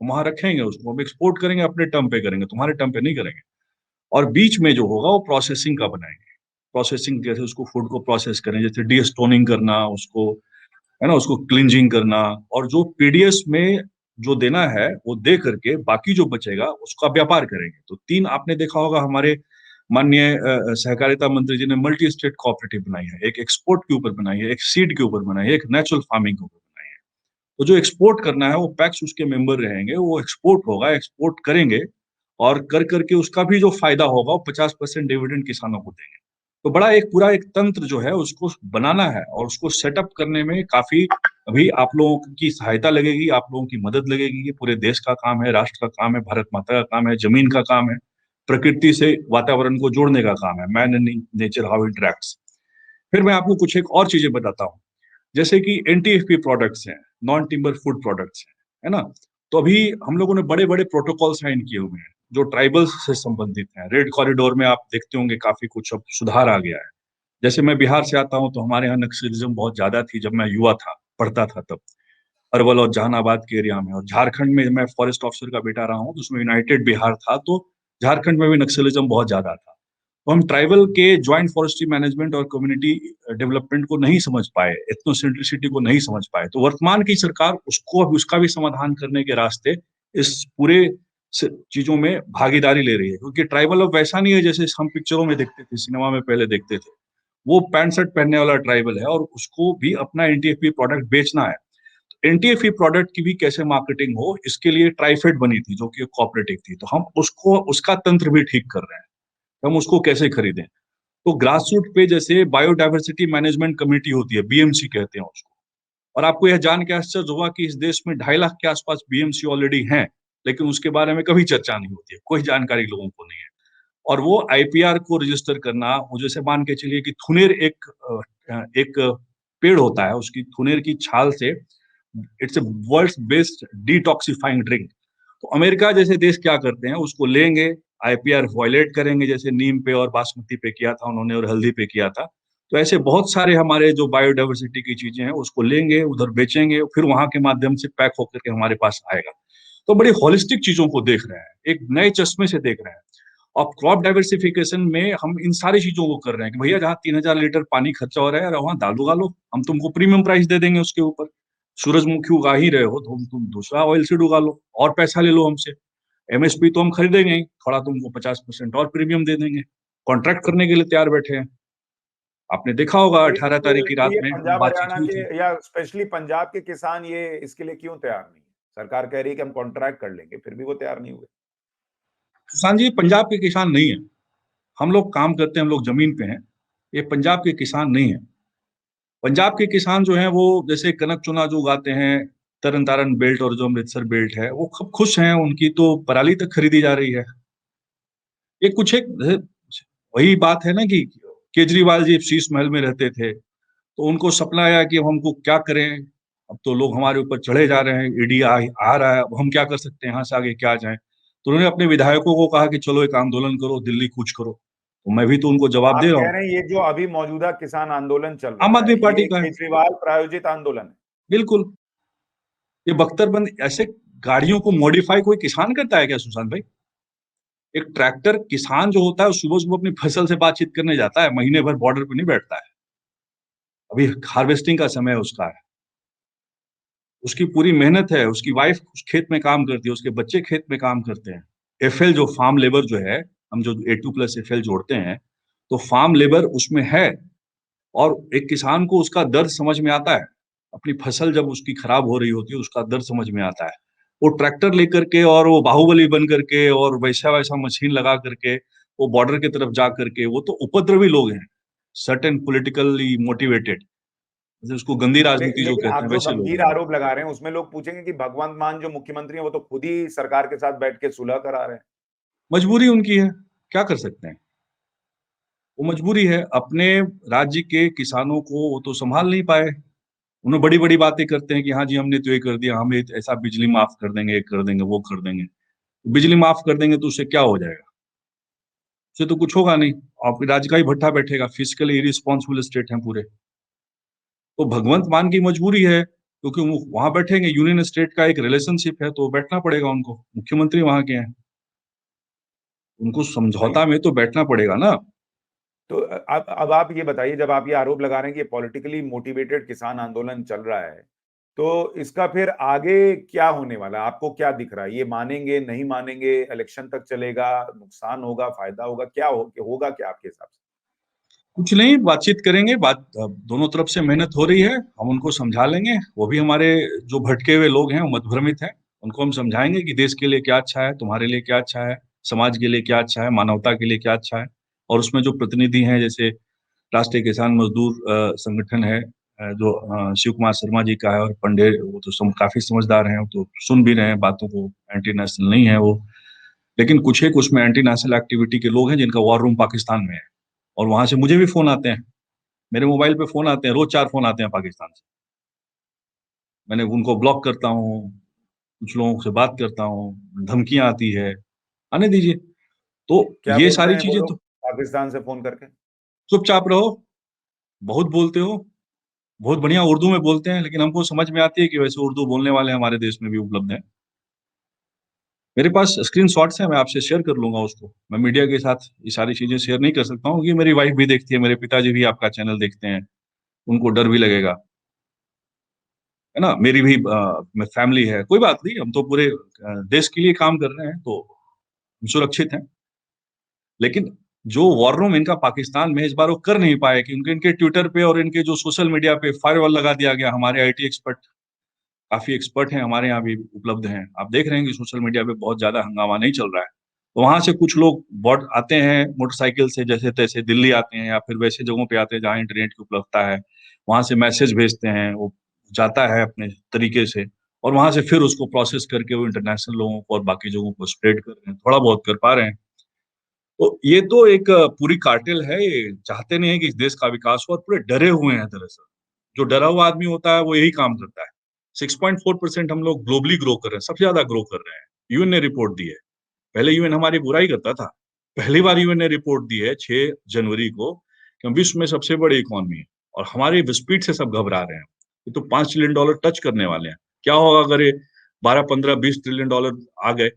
[SPEAKER 2] वहां रखेंगे उसको, हम एक्सपोर्ट करेंगे, अपने टर्म पे करेंगे, तुम्हारे टर्म पे नहीं करेंगे। और बीच में जो होगा वो प्रोसेसिंग का बनाएंगे। प्रोसेसिंग जैसे उसको फूड को प्रोसेस करें, जैसे डीस्टोनिंग करना उसको, है ना, उसको क्लिंजिंग करना, और जो पीडीएस में जो देना है वो दे करके बाकी जो बचेगा उसका व्यापार करेंगे। तो 3 आपने देखा होगा हमारे माननीय सहकारिता मंत्री जी ने मल्टी स्टेट कोऑपरेटिव बनाई है, एक एक्सपोर्ट के ऊपर बनाई है, एक सीड के ऊपर बनाई है, एक नेचुरल फार्मिंग के ऊपर बनाई है। तो जो एक्सपोर्ट करना है वो पैक्स उसके मेंबर रहेंगे, वो एक्सपोर्ट होगा, एक्सपोर्ट करेंगे और कर करके उसका भी जो फायदा होगा वो 50% डिविडेंड किसानों को देंगे। तो बड़ा एक पूरा एक तंत्र जो है उसको बनाना है और उसको सेटअप करने में काफी अभी आप लोगों की सहायता लगेगी, आप लोगों की मदद लगेगी। ये पूरे देश का काम है, राष्ट्र का काम है, भारत माता का काम है, जमीन का काम है, प्रकृति से वातावरण को जोड़ने का काम है, man and nature how interacts. फिर मैं आपको कुछ एक और चीजें बताता हूँ, जैसे कि एनटीएफपी प्रोडक्ट्स हैं, नॉन टिम्बर फूड प्रोडक्ट्स हैं, है ना? तो अभी हम लोगों ने बड़े-बड़े प्रोटोकॉल साइन किए हुए हैं, जो ट्राइबल्स से संबंधित हैं। रेड कॉरिडोर में आप देखते होंगे काफी कुछ अब सुधार आ गया है। जैसे मैं बिहार से आता हूँ, तो हमारे यहाँ नक्सलिज्म बहुत ज्यादा थी जब मैं युवा था, पढ़ता था तब, अरवल और जहानाबाद के एरिया में। और झारखंड में मैं फॉरेस्ट ऑफिसर का बेटा रहा हूँ, तो उसमें यूनाइटेड बिहार था, तो झारखंड में भी नक्सलिज्म बहुत ज्यादा था। तो हम ट्राइबल के ज्वाइंट फॉरेस्ट्री मैनेजमेंट और कम्युनिटी डेवलपमेंट को नहीं समझ पाए, एथनोसेंट्रिसिटी को नहीं समझ पाए। तो वर्तमान की सरकार उसको उसका भी समाधान करने के रास्ते इस पूरे चीजों में भागीदारी ले रही है, क्योंकि ट्राइबल अब वैसा नहीं है जैसे हम पिक्चरों में देखते थे, सिनेमा में पहले देखते थे। वो पैंट शर्ट पहनने वाला ट्राइबल है और उसको भी अपना एनटीएफपी प्रोडक्ट बेचना है। एनटीएफई प्रोडक्ट की भी कैसे मार्केटिंग हो, इसके लिए ट्राइफेड बनी थी जो कि कोऑपरेटिव थी। तो हम उसको उसका तंत्र भी ठीक कर रहे हैं, हम उसको कैसे खरीदें। तो ग्रास रूट पे जैसे बायोडायवर्सिटी मैनेजमेंट कमेटी होती है, बीएमसी कहते हैं उसको। और आपको यह जान के आश्चर्य होगा कि इस देश में 2.5 लाख के आसपास बीएमसी ऑलरेडी हैं, लेकिन उसके बारे में कभी चर्चा नहीं होती है, कोई जानकारी लोगों को नहीं है। और वो आईपीआर को रजिस्टर करना, वो जैसे मान के चलिए कि थुनेर एक पेड़ होता है, उसकी थुनेर की छाल से it's a world's best detoxifying drink. तो अमेरिका जैसे देश क्या करते हैं, उसको लेंगे, आईपीआर वायलेट करेंगे, जैसे नीम पे और बासमती पे किया था उन्होंने और हल्दी पे किया था। तो ऐसे बहुत सारे हमारे जो बायोडाइवर्सिटी की चीजें हैं उसको लेंगे, उधर बेचेंगे, फिर वहां के माध्यम से पैक होकर के हमारे पास आएगा। तो बड़ी होलिस्टिक चीजों को देख रहे हैं, एक नए चश्मे से देख रहे हैं। और क्रॉप डाइवर्सिफिकेशन में हम इन सारी चीजों को कर रहे हैं कि भैया जहाँ 3,000 लीटर पानी खर्चा हो रहा है वहां दाल उगा लो, हम तुमको प्रीमियम प्राइस दे देंगे उसके ऊपर। सूरजमुखी उगा ही रहे हो तो तुम दूसरा ऑयल सीड उगा लो और पैसा ले लो हमसे। एमएसपी तो हम खरीदेंगे ही, थोड़ा तुमको 50% और प्रीमियम दे देंगे। कॉन्ट्रैक्ट करने के लिए तैयार बैठे हैं। आपने देखा होगा 18 तारीख की
[SPEAKER 1] तो
[SPEAKER 2] रात
[SPEAKER 1] ये
[SPEAKER 2] में
[SPEAKER 1] पंजाब
[SPEAKER 2] बातचीत
[SPEAKER 1] हरियाणा
[SPEAKER 2] हुई
[SPEAKER 1] के
[SPEAKER 2] थी।
[SPEAKER 1] या स्पेशली पंजाब के किसान ये इसके लिए क्यों तैयार नहीं है? सरकार कह रही है कि हम कॉन्ट्रैक्ट कर लेंगे, फिर भी वो तैयार नहीं हुए।
[SPEAKER 2] किसान जी पंजाब के किसान नहीं है, हम लोग काम करते हैं, हम लोग जमीन पे हैं। ये पंजाब के किसान नहीं है। पंजाब के किसान जो हैं वो जैसे कनक चुना जो उगाते हैं, तरन तारन बेल्ट और जो अमृतसर बेल्ट है, वो खूब खुश हैं, उनकी तो पराली तक खरीदी जा रही है। ये कुछ एक वही बात है ना कि केजरीवाल जी शीश महल में रहते थे, तो उनको सपना आया कि अब हमको क्या करें, अब तो लोग हमारे ऊपर चढ़े जा रहे हैं, ईडी आ रहा है, अब हम क्या कर सकते हैं, यहाँ से आगे क्या जाए। तो उन्होंने अपने विधायकों को कहा कि चलो एक आंदोलन करो, दिल्ली कूच करो। तो मैं भी तो उनको जवाब दे
[SPEAKER 1] आप
[SPEAKER 2] रहा
[SPEAKER 1] कह
[SPEAKER 2] हूँ।
[SPEAKER 1] रहे हैं ये जो अभी मौजूदा किसान आंदोलन चल
[SPEAKER 2] आम
[SPEAKER 1] रहा
[SPEAKER 2] आदमी
[SPEAKER 1] है,
[SPEAKER 2] पार्टी
[SPEAKER 1] ये
[SPEAKER 2] का है,
[SPEAKER 1] केजरीवाल प्रायोजित आंदोलन है।
[SPEAKER 2] बिल्कुल। ये बख्तरबंद ऐसे गाड़ियों को मॉडिफाई कोई किसान करता है क्या सुशांत भाई? एक ट्रैक्टर किसान जो होता है सुबह सुबह अपनी फसल से बातचीत करने जाता है, महीने भर बॉर्डर पे नहीं बैठता है। अभी हार्वेस्टिंग का समय उसका है, उसकी पूरी मेहनत है, उसकी वाइफ उस खेत में काम करती है, उसके बच्चे खेत में काम करते हैं। एफएल जो फार्म लेबर जो है, हम जो A2+ एफएल जोड़ते हैं, तो फार्म लेबर उसमें है। और एक किसान को उसका दर्द समझ में आता है, अपनी फसल जब उसकी खराब हो रही होती है उसका दर्द समझ में आता है। वो ट्रैक्टर लेकर के और वो बाहुबली बन करके और वैसा वैसा मशीन लगा करके वो बॉर्डर की तरफ जा करके, वो तो उपद्रवी लोग हैं, सर्टेन पॉलिटिकली मोटिवेटेड, जैसे उसको गंदी राजनीति जो
[SPEAKER 1] लेकिन
[SPEAKER 2] कहते
[SPEAKER 1] आप
[SPEAKER 2] हैं
[SPEAKER 1] जो
[SPEAKER 2] वैसे लोग
[SPEAKER 1] गंभीर
[SPEAKER 2] हैं।
[SPEAKER 1] आरोप लगा रहे हैं उसमें लोग पूछेंगे कि भगवंत मान जो मुख्यमंत्री हैं वो तो खुद ही सरकार के साथ बैठ के सुलह करा रहे हैं।
[SPEAKER 2] मजबूरी उनकी है, क्या कर सकते हैं। वो मजबूरी है, अपने राज्य के किसानों को वो तो संभाल नहीं पाए। उन्हें बड़ी बड़ी बातें करते हैं कि हाँ जी हमने तो ये कर दिया, हमें ऐसा बिजली माफ कर देंगे, ये कर देंगे, वो कर देंगे। बिजली माफ कर देंगे तो उससे क्या हो जाएगा? उससे तो कुछ होगा नहीं। आपके राज्य का ही भट्ठा बैठेगा, फिजिकली इरिस्पॉन्सिबल स्टेट है पूरे। तो भगवंत मान की मजबूरी है, क्योंकि वो वहां बैठेंगे, यूनियन स्टेट का एक रिलेशनशिप है तो बैठना पड़ेगा उनको, मुख्यमंत्री वहां के हैं, उनको
[SPEAKER 1] सही।
[SPEAKER 2] समझौता में तो बैठना पड़ेगा ना।
[SPEAKER 1] तो अब आप ये बताइए, जब आप ये आरोप लगा रहे हैं कि ये पॉलिटिकली मोटिवेटेड किसान आंदोलन चल रहा है, तो इसका फिर आगे क्या होने वाला है? आपको क्या दिख रहा है? ये मानेंगे, नहीं मानेंगे, इलेक्शन तक चलेगा, नुकसान होगा, फायदा होगा, क्या होगा क्या आपके हिसाब से?
[SPEAKER 2] कुछ नहीं, बातचीत करेंगे। बात दोनों तरफ से मेहनत हो रही है, हम उनको समझा लेंगे। वो भी हमारे जो भटके हुए लोग हैं, वो मदभ्रमित हैं, उनको हम समझाएंगे कि देश के लिए क्या अच्छा है, तुम्हारे लिए क्या अच्छा है, समाज के लिए क्या अच्छा है, मानवता के लिए क्या अच्छा है। और उसमें जो प्रतिनिधि हैं, जैसे राष्ट्रीय किसान मजदूर संगठन है, जो शिव कुमार शर्मा जी का है, और पंडे, वो तो काफी समझदार हैं, वो तो सुन भी रहे हैं बातों को, एंटी नेशनल नहीं है वो। लेकिन कुछ एक उसमें एंटी नेशनल एक्टिविटी के लोग हैं जिनका वॉर रूम पाकिस्तान में है, और वहां से मुझे भी फोन आते हैं, मेरे मोबाइल पे फोन आते हैं, रोज 4 फोन आते हैं पाकिस्तान से। मैंने उनको ब्लॉक करता हूँ, कुछ लोगों से बात करता हूँ, धमकियां आती है, आने दीजिए। तो
[SPEAKER 1] क्या
[SPEAKER 2] ये
[SPEAKER 1] बोलते
[SPEAKER 2] सारी
[SPEAKER 1] हैं वो
[SPEAKER 2] चीजें
[SPEAKER 1] लोग
[SPEAKER 2] तो
[SPEAKER 1] पाकिस्तान से फोन करके?
[SPEAKER 2] चुपचाप रहो, बहुत बोलते हो, बहुत बढ़िया उर्दू में बोलते हैं, लेकिन हमको समझ में आती है कि वैसे उर्दू बोलने वाले हमारे देश में भी उपलब्ध हैं। मेरे पास स्क्रीन शॉट्स हैं, मैं आपसे शेयर कर लूंगा उसको। मैं मीडिया के साथ ये सारी चीजें शेयर नहीं कर सकता हूँ, क्योंकि मेरी वाइफ भी देखती है, मेरे पिताजी भी आपका चैनल देखते हैं, उनको डर भी लगेगा, है ना। मेरी भी फैमिली है, कोई बात नहीं, हम तो पूरे देश के लिए काम कर रहे हैं, तो हम सुरक्षित हैं। लेकिन जो वॉर रूम इनका पाकिस्तान में, इस बार वो कर नहीं पाए, कि उनके इनके ट्विटर पे और इनके जो सोशल मीडिया पे फायरवॉल लगा दिया गया। हमारे आईटी एक्सपर्ट, काफी एक्सपर्ट हैं हमारे यहाँ भी उपलब्ध हैं, आप देख रहे हैं कि सोशल मीडिया पे बहुत ज्यादा हंगामा नहीं चल रहा है। तो वहां से कुछ लोग बॉट आते हैं मोटरसाइकिल से, जैसे तैसे दिल्ली आते हैं, या फिर वैसे जगहों पे आते हैं जहाँ इंटरनेट की उपलब्धता है, वहां से मैसेज भेजते हैं, वो जाता है अपने तरीके से, और वहां से फिर उसको प्रोसेस करके वो इंटरनेशनल लोगों को और बाकी जगहों को स्प्रेड कर रहे हैं, थोड़ा बहुत कर पा रहे हैं। तो ये तो एक पूरी कार्टेल है, ये चाहते नहीं है कि इस देश का विकास हो, और पूरे डरे हुए हैं दरअसल। जो डरा हुआ आदमी होता है वो यही काम करता है। 6.4% हम लोग ग्लोबली ग्रो कर रहे हैं, सबसे ज्यादा ग्रो कर रहे हैं। यूएन ने रिपोर्ट दी है, पहले यूएन हमारी बुराई करता था, पहली बार यूएन ने रिपोर्ट दी है 6 जनवरी को, कि हम विश्व में सबसे बड़ी इकोनॉमी है, और हमारी स्पीड से सब घबरा रहे हैं। ये तो $5 ट्रिलियन टच करने वाले हैं। क्या होगा अगर ये 12, 15, 20 ट्रिलियन आ गए,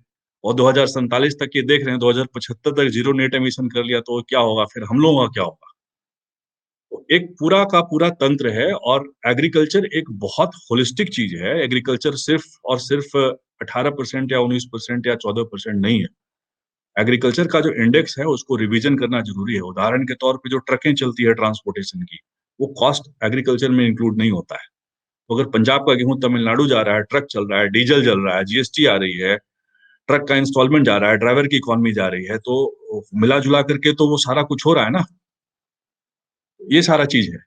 [SPEAKER 2] और 2047 तक ये देख रहे हैं, 2075 तक जीरो नेट एमिशन कर लिया, तो क्या होगा फिर, हम लोगों का क्या होगा। तो एक पूरा का पूरा तंत्र है, और एग्रीकल्चर एक बहुत होलिस्टिक चीज है। एग्रीकल्चर सिर्फ और सिर्फ 18% या 19% या 14% नहीं है। एग्रीकल्चर का जो इंडेक्स है उसको रिवीजन करना जरूरी है। उदाहरण के तौर पे जो ट्रकें चलती है ट्रांसपोर्टेशन की, वो कॉस्ट एग्रीकल्चर में इंक्लूड नहीं होता है। तो अगर पंजाब का गेहूं तमिलनाडु जा रहा है, ट्रक चल रहा है, डीजल जल रहा है, जीएसटी आ रही है, ट्रक का इंस्टॉलमेंट जा रहा है, ड्राइवर की इकॉनमी जा रही है, तो मिला जुला करके तो वो सारा कुछ हो रहा है ना। ये सारा चीज है।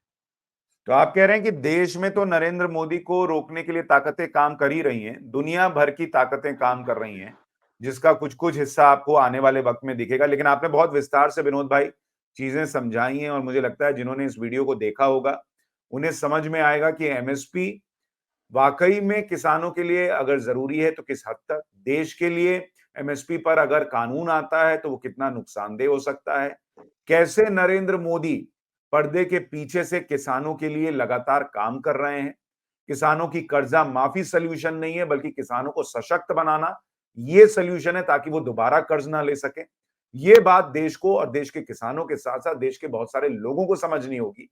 [SPEAKER 1] तो आप कह रहे हैं कि देश में तो नरेंद्र मोदी को रोकने के लिए ताकतें काम कर ही रही हैं, दुनिया भर की ताकतें काम कर रही हैं, जिसका कुछ कुछ हिस्सा आपको आने वाले वक्त में दिखेगा। लेकिन आपने बहुत विस्तार से विनोद भाई चीजें समझाई हैं, और मुझे लगता है जिन्होंने इस वीडियो को देखा होगा उन्हें समझ में आएगा कि एमएसपी वाकई में किसानों के लिए अगर जरूरी है तो किस हद तक, देश के लिए एमएसपी पर अगर कानून आता है तो वो कितना नुकसानदेह हो सकता है, कैसे नरेंद्र मोदी पर्दे के पीछे से किसानों के लिए लगातार काम कर रहे हैं। किसानों की कर्जा माफी सल्यूशन नहीं है, बल्कि किसानों को सशक्त बनाना ये सल्यूशन है, ताकि वो दोबारा कर्ज ना ले सके। ये बात देश को और देश के किसानों के साथ साथ देश के बहुत सारे लोगों को समझनी होगी,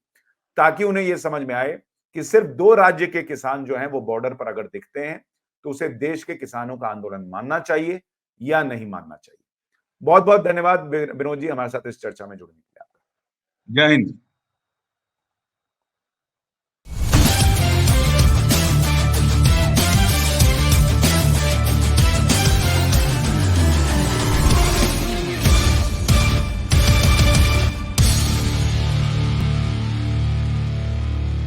[SPEAKER 1] ताकि उन्हें यह समझ में आए कि सिर्फ 2 राज्य के किसान जो हैं वो बॉर्डर पर अगर दिखते हैं तो उसे देश के किसानों का आंदोलन मानना चाहिए या नहीं मानना चाहिए। बहुत बहुत धन्यवाद विनोद जी हमारे साथ इस चर्चा में जुड़ने के लिए।
[SPEAKER 2] जय हिंद।